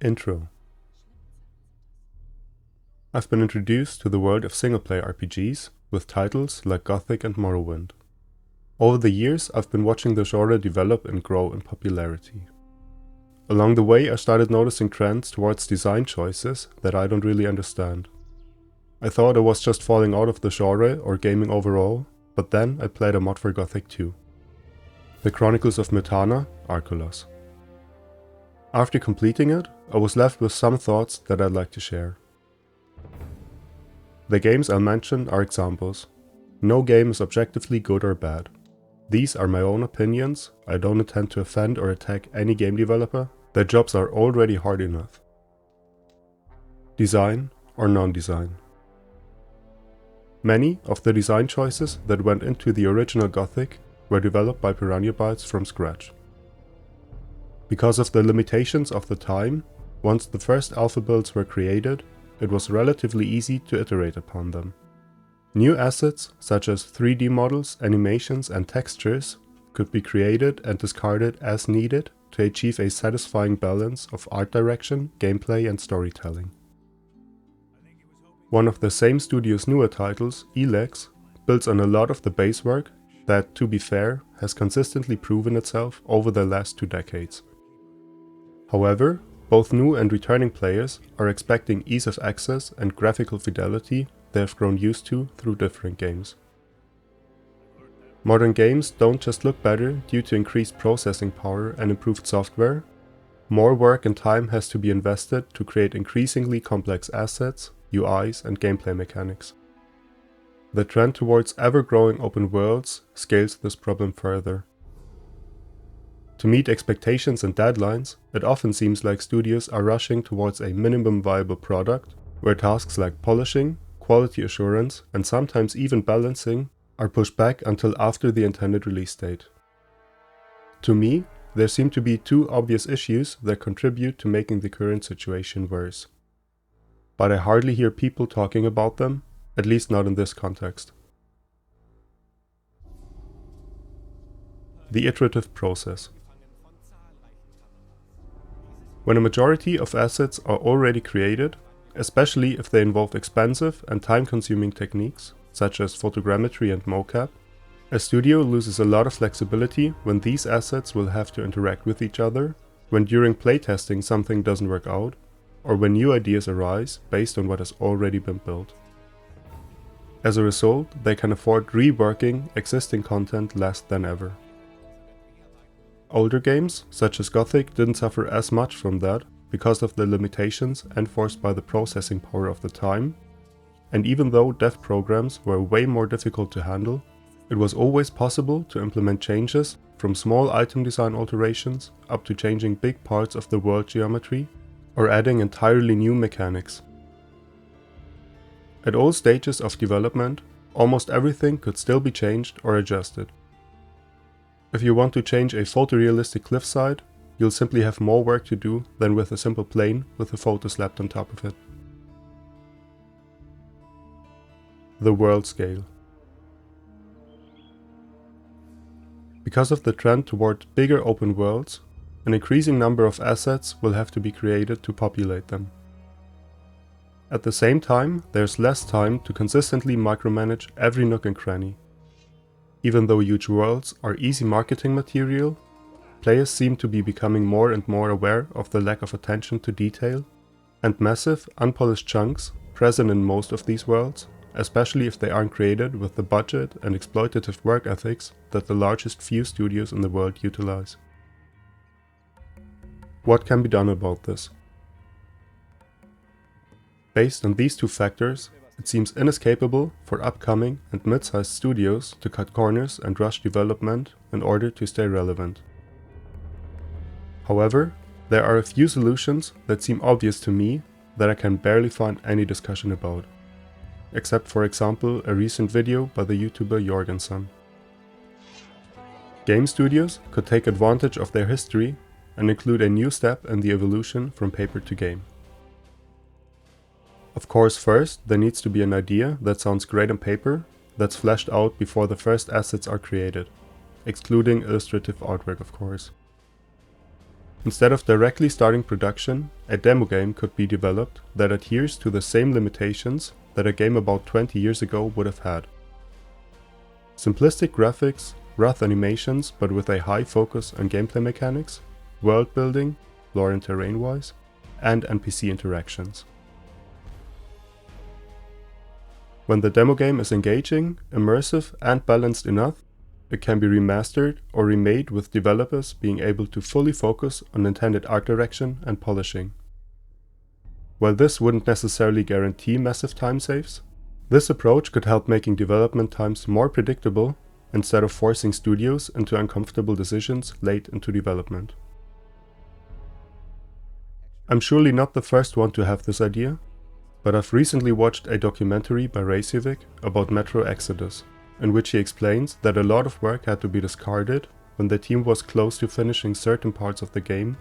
Intro. I've been introduced to the world of single-player RPGs with titles like Gothic and Morrowind. Over the years, I've been watching the genre develop and grow in popularity. Along the way, I started noticing trends towards design choices that I don't really understand. I thought I was just falling out of the genre or gaming overall, but then I played a mod for Gothic 2. The Chronicles of Myrthana, Archolos. After completing it, I was left with some thoughts that I'd like to share. The games I'll mention are examples. No game is objectively good or bad. These are my own opinions. I don't intend to offend or attack any game developer. Their jobs are already hard enough. Design or non-design. Many of the design choices that went into the original Gothic were developed by Piranha Bytes from scratch. Because of the limitations of the time, once the first alpha builds were created, it was relatively easy to iterate upon them. New assets, such as 3D models, animations, and textures, could be created and discarded as needed to achieve a satisfying balance of art direction, gameplay, and storytelling. One of the same studio's newer titles, Elex, builds on a lot of the base work that, to be fair, has consistently proven itself over the last 2 decades. However, both new and returning players are expecting ease of access and graphical fidelity they have grown used to through different games. Modern games don't just look better due to increased processing power and improved software. More work and time has to be invested to create increasingly complex assets, UIs, and gameplay mechanics. The trend towards ever-growing open worlds scales this problem further. To meet expectations and deadlines, it often seems like studios are rushing towards a minimum viable product, where tasks like polishing, quality assurance, and sometimes even balancing are pushed back until after the intended release date. To me, there seem to be 2 obvious issues that contribute to making the current situation worse. But I hardly hear people talking about them, at least not in this context. The iterative process. When a majority of assets are already created, especially if they involve expensive and time-consuming techniques, such as photogrammetry and mocap, a studio loses a lot of flexibility when these assets will have to interact with each other, when during playtesting something doesn't work out, or when new ideas arise based on what has already been built. As a result, they can afford reworking existing content less than ever. Older games, such as Gothic, didn't suffer as much from that because of the limitations enforced by the processing power of the time, and even though dev programs were way more difficult to handle, it was always possible to implement changes from small item design alterations up to changing big parts of the world geometry or adding entirely new mechanics. At all stages of development, almost everything could still be changed or adjusted. If you want to change a photorealistic cliffside, you'll simply have more work to do than with a simple plane with a photo slapped on top of it. The world scale. Because of the trend toward bigger open worlds, an increasing number of assets will have to be created to populate them. At the same time, there's less time to consistently micromanage every nook and cranny. Even though huge worlds are easy marketing material, players seem to be becoming more and more aware of the lack of attention to detail and massive, unpolished chunks present in most of these worlds, especially if they aren't created with the budget and exploitative work ethics that the largest few studios in the world utilize. What can be done about this? Based on these 2 factors, it seems inescapable for upcoming and mid-sized studios to cut corners and rush development in order to stay relevant. However, there are a few solutions that seem obvious to me that I can barely find any discussion about, except for example a recent video by the YouTuber Jorgenson. Game studios could take advantage of their history and include a new step in the evolution from paper to game. Of course, first, there needs to be an idea that sounds great on paper, that's fleshed out before the first assets are created, excluding illustrative artwork of course. Instead of directly starting production, a demo game could be developed that adheres to the same limitations that a game about 20 years ago would have had. Simplistic graphics, rough animations but with a high focus on gameplay mechanics, world building, lore and terrain-wise, and NPC interactions. When the demo game is engaging, immersive, and balanced enough, it can be remastered or remade with developers being able to fully focus on intended art direction and polishing. While this wouldn't necessarily guarantee massive time saves, this approach could help making development times more predictable instead of forcing studios into uncomfortable decisions late into development. I'm surely not the first one to have this idea, but I've recently watched a documentary by Raycevick about Metro Exodus, in which he explains that a lot of work had to be discarded when the team was close to finishing certain parts of the game,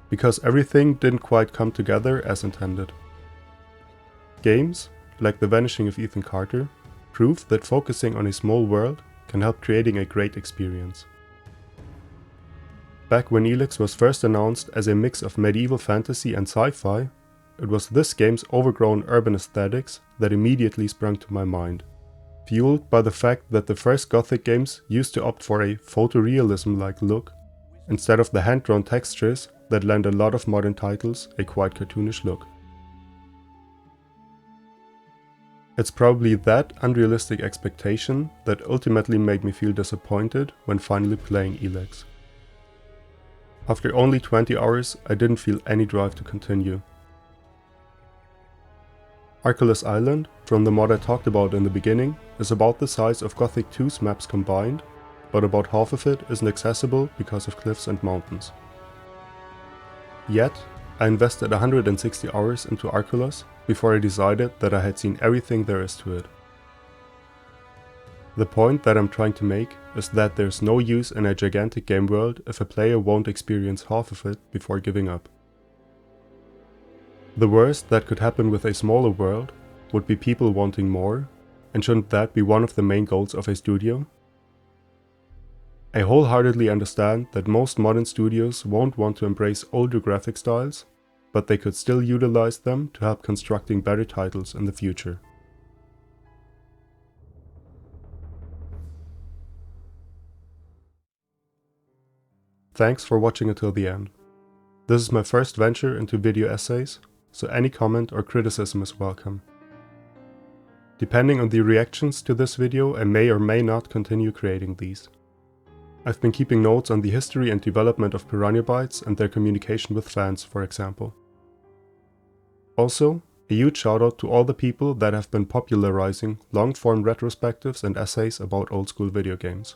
because everything didn't quite come together as intended. Games, like The Vanishing of Ethan Carter, prove that focusing on a small world can help creating a great experience. Back when Elex was first announced as a mix of medieval fantasy and sci-fi, it was this game's overgrown urban aesthetics that immediately sprung to my mind, fueled by the fact that the first Gothic games used to opt for a photorealism-like look, instead of the hand-drawn textures that lend a lot of modern titles a quite cartoonish look. It's probably that unrealistic expectation that ultimately made me feel disappointed when finally playing Elex. After only 20 hours, I didn't feel any drive to continue. Archolos Island, from the mod I talked about in the beginning, is about the size of Gothic 2's maps combined, but about half of it isn't accessible because of cliffs and mountains. Yet, I invested 160 hours into Archolos before I decided that I had seen everything there is to it. The point that I'm trying to make is that there's no use in a gigantic game world if a player won't experience half of it before giving up. The worst that could happen with a smaller world would be people wanting more, and shouldn't that be one of the main goals of a studio? I wholeheartedly understand that most modern studios won't want to embrace older graphic styles, but they could still utilize them to help constructing better titles in the future. Thanks for watching until the end. This is my first venture into video essays, so any comment or criticism is welcome. Depending on the reactions to this video, I may or may not continue creating these. I've been keeping notes on the history and development of Piranha Bytes and their communication with fans, for example. Also, a huge shout out to all the people that have been popularizing long-form retrospectives and essays about old school video games.